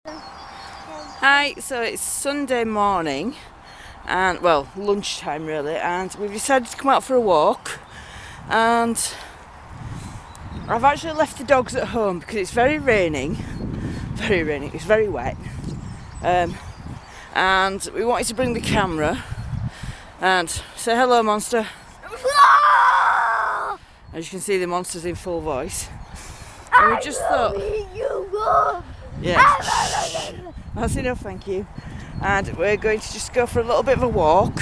Hi, so it's Sunday morning and well, lunchtime really, and we've decided to come out for a walk, and I've actually left the dogs at home because it's very raining, it's very wet, and we wanted to bring the camera and say hello, Monster. As you can see, the Monster's in full voice, and we just thought, yeah, that's enough, thank you. And we're going to just go for a little bit of a walk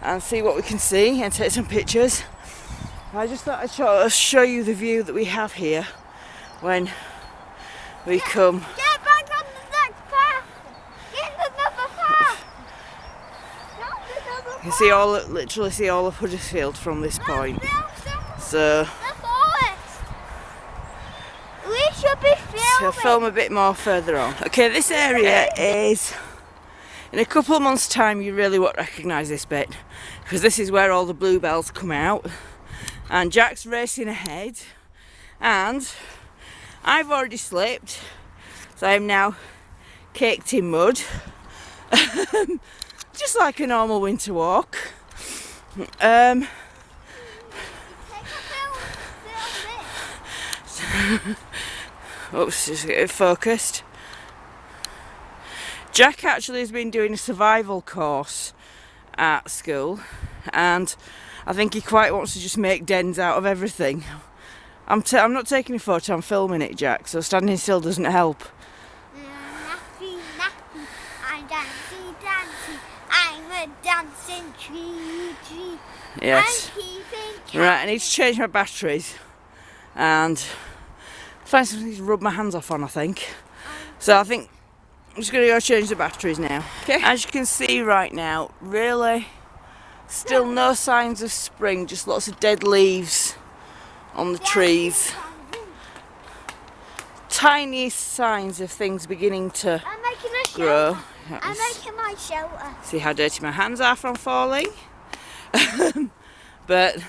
and see what we can see and take some pictures. I just thought I'd show you the view that we have here when we come. Get back on the next path! Get another path! You can see literally see all of Huddersfield from this point. So we should be filming. So film a bit more further on. Okay, this area is, in a couple of months' time you really won't recognise this bit, because this is where all the bluebells come out, and Jack's racing ahead, and I've already slipped, so I'm now caked in mud, just like a normal winter walk. Oops, just get it focused. Jack actually has been doing a survival course at school, and I think he quite wants to just make dens out of everything. I'm not taking a photo, I'm filming it, Jack, so standing still doesn't help. Nappy, nappy, I'm dancing, I'm a dancing tree. Yes. Right, I need to change my batteries and find something to rub my hands off on, I think. So I think I'm just going to go change the batteries now. Okay. As you can see right now, really still no signs of spring, just lots of dead leaves on the trees. Tiniest signs of things beginning to grow. I'm making my shelter. See how dirty my hands are from falling? But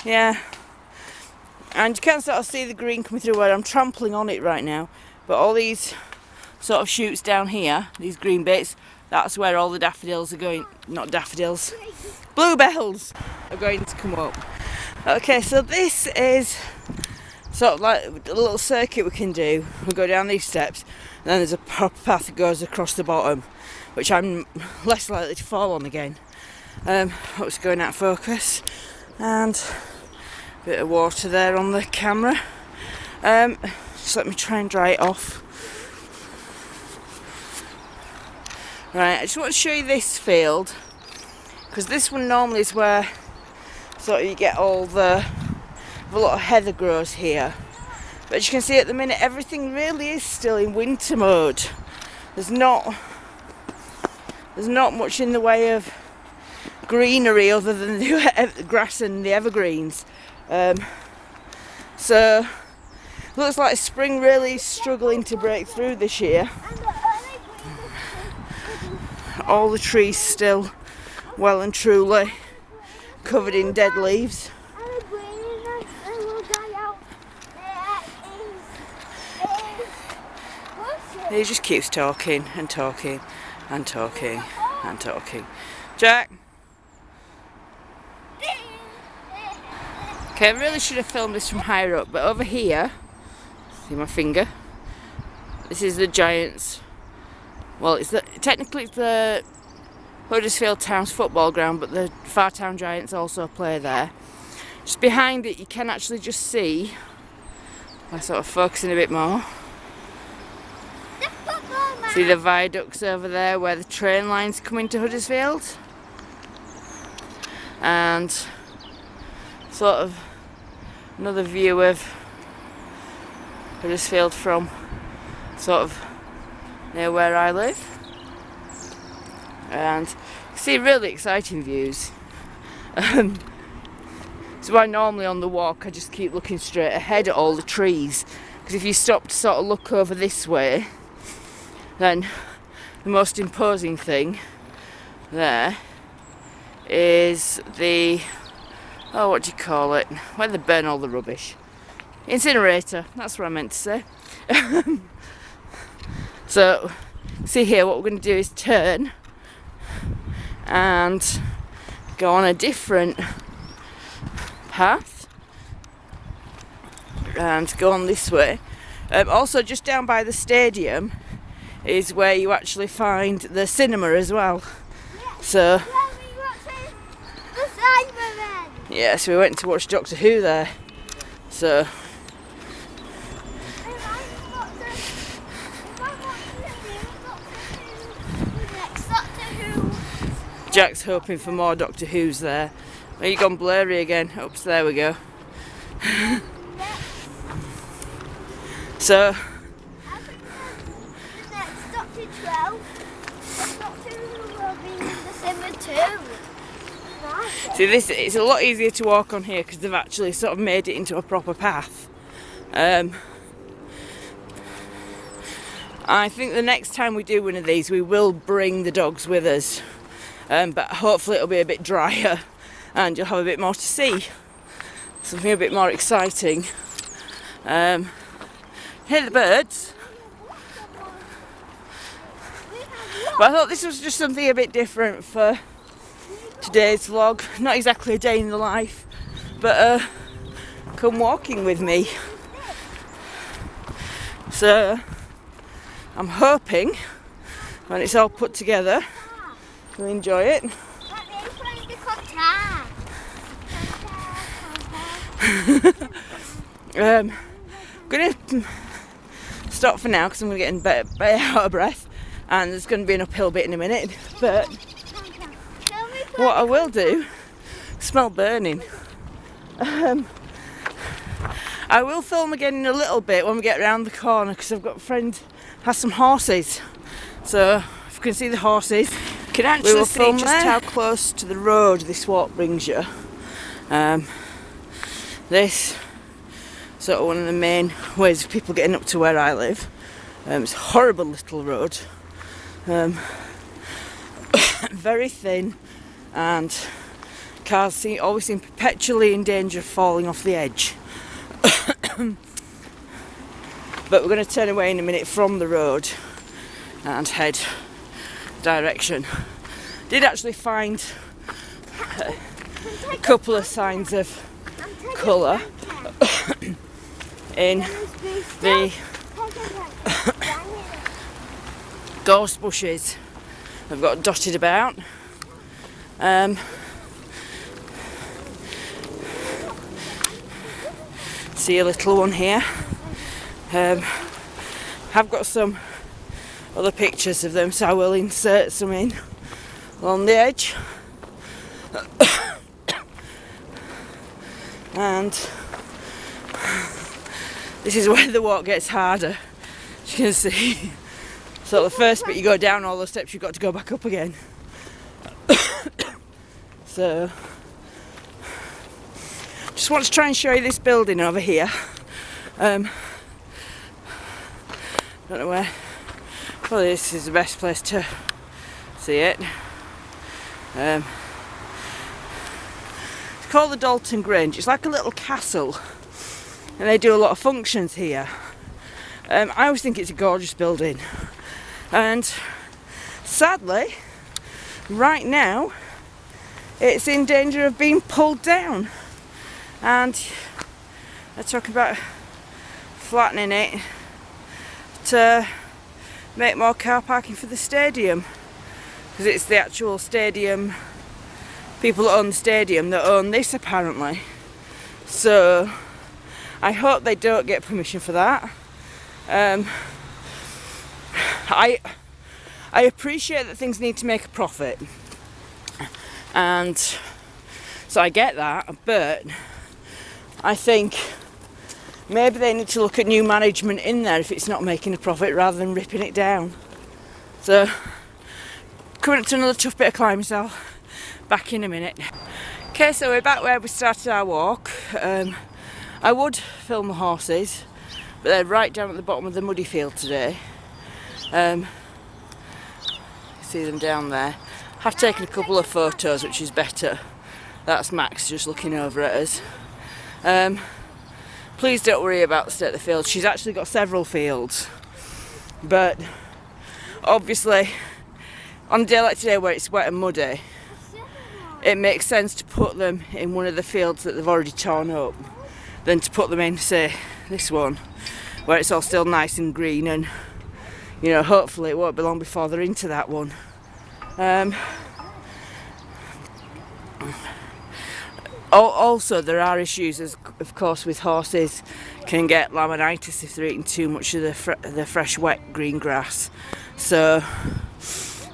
yeah, and you can sort of see the green coming through where I'm trampling on it right now, but all these sort of shoots down here, these green bits, that's where all the daffodils are going, not daffodils, bluebells are going to come up. Okay, so this is sort of like a little circuit we can do. We'll go down these steps, and then there's a proper path that goes across the bottom, which I'm less likely to fall on again. What's going out of focus, and a bit of water there on the camera. Just let me try and dry it off. Right, I just want to show you this field, because this one normally is where sort of you get all a lot of heather grows here. But as you can see at the minute, everything really is still in winter mode. There's not much in the way of greenery other than the grass and the evergreens. So looks like spring really is struggling to break through this year. All the trees still well and truly covered in dead leaves. He just keeps talking and talking and talking and talking. Jack! Okay, I really should have filmed this from higher up, but over here, see my finger? This is the Giants. Well, technically it's the Huddersfield Town's football ground, but the Fartown Giants also play there. Just behind it, you can actually just see, I'm sort of focusing a bit more. See the viaducts over there where the train lines come into Huddersfield? And sort of another view of Huddersfield from sort of near where I live. And you see really exciting views. So why normally on the walk I just keep looking straight ahead at all the trees, because if you stop to sort of look over this way, then the most imposing thing there is the, what do you call it, where they burn all the rubbish. Incinerator, that's what I meant to say. So see here, what we're going to do is turn and go on a different path and go on this way. Also just down by the stadium is where you actually find the cinema as well. So yes, we went to watch Doctor Who there. So Jack's hoping for more Doctor Who's there. Oh, you gone blurry again. Oops, there we go. So the next Doctor 12, Doctor Who will be in the cinema too. Nice. see, this it's a lot easier to walk on here because they've actually sort of made it into a proper path. I think the next time we do one of these, we will bring the dogs with us, but hopefully it'll be a bit drier and you'll have a bit more to see, something a bit more exciting. Hear the birds. But I thought this was just something a bit different for today's vlog. Not exactly a day in the life, but come walking with me. So I'm hoping when it's all put together you'll enjoy it. I'm gonna stop for now because I'm gonna get a bit out of breath, and there's gonna be an uphill bit in a minute. But what I will do, smell burning. I will film again in a little bit when we get around the corner because I've got a friend who has some horses. So if you can see the horses, you can actually see just how close to the road this walk brings you. This sort of one of the main ways of people getting up to where I live. It's a horrible little road, very thin, and cars always seem perpetually in danger of falling off the edge. But we're going to turn away in a minute from the road and head direction. Did actually find a couple of signs of colour in the gorse bushes I've got dotted about. See a little one here. I've got some other pictures of them, so I will insert some in along the edge. And this is where the walk gets harder, as you can see. So the first bit you go down all those steps, you've got to go back up again. So just want to try and show you this building over here. Don't know where. Well, this is the best place to see it. It's called the Dalton Grange. It's like a little castle, and they do a lot of functions here. I always think it's a gorgeous building, and sadly, right now, it's in danger of being pulled down. And they're talking about flattening it to make more car parking for the stadium, because it's the actual stadium, people that own the stadium that own this apparently. So I hope they don't get permission for that. I appreciate that things need to make a profit, and so I get that, but I think maybe they need to look at new management in there if it's not making a profit, rather than ripping it down. So coming up to another tough bit of climbing, so back in a minute. Okay, so we're back where we started our walk. I would film the horses, but they're right down at the bottom of the muddy field today. See them down there. I've taken a couple of photos, which is better. That's Max just looking over at us. Please don't worry about the state of the field. She's actually got several fields, but obviously on a day like today where it's wet and muddy, it makes sense to put them in one of the fields that they've already torn up than to put them in, say, this one where it's all still nice and green, and you know, hopefully it won't be long before they're into that one. Also, there are issues, as of course, with horses can get laminitis if they're eating too much of the fresh, wet green grass. So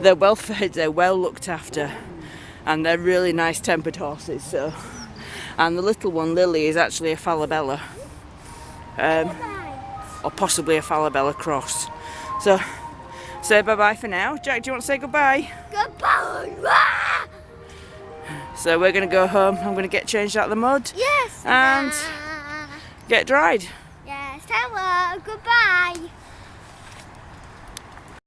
they're well fed, they're well looked after, and they're really nice-tempered horses. So, and the little one, Lily, is actually a Falabella, or possibly a Falabella cross. So, say bye-bye for now. Jack, do you want to say goodbye? Goodbye. So we're going to go home. I'm going to get changed out of the mud. Yes. And get dried. Yes. Hello. Goodbye.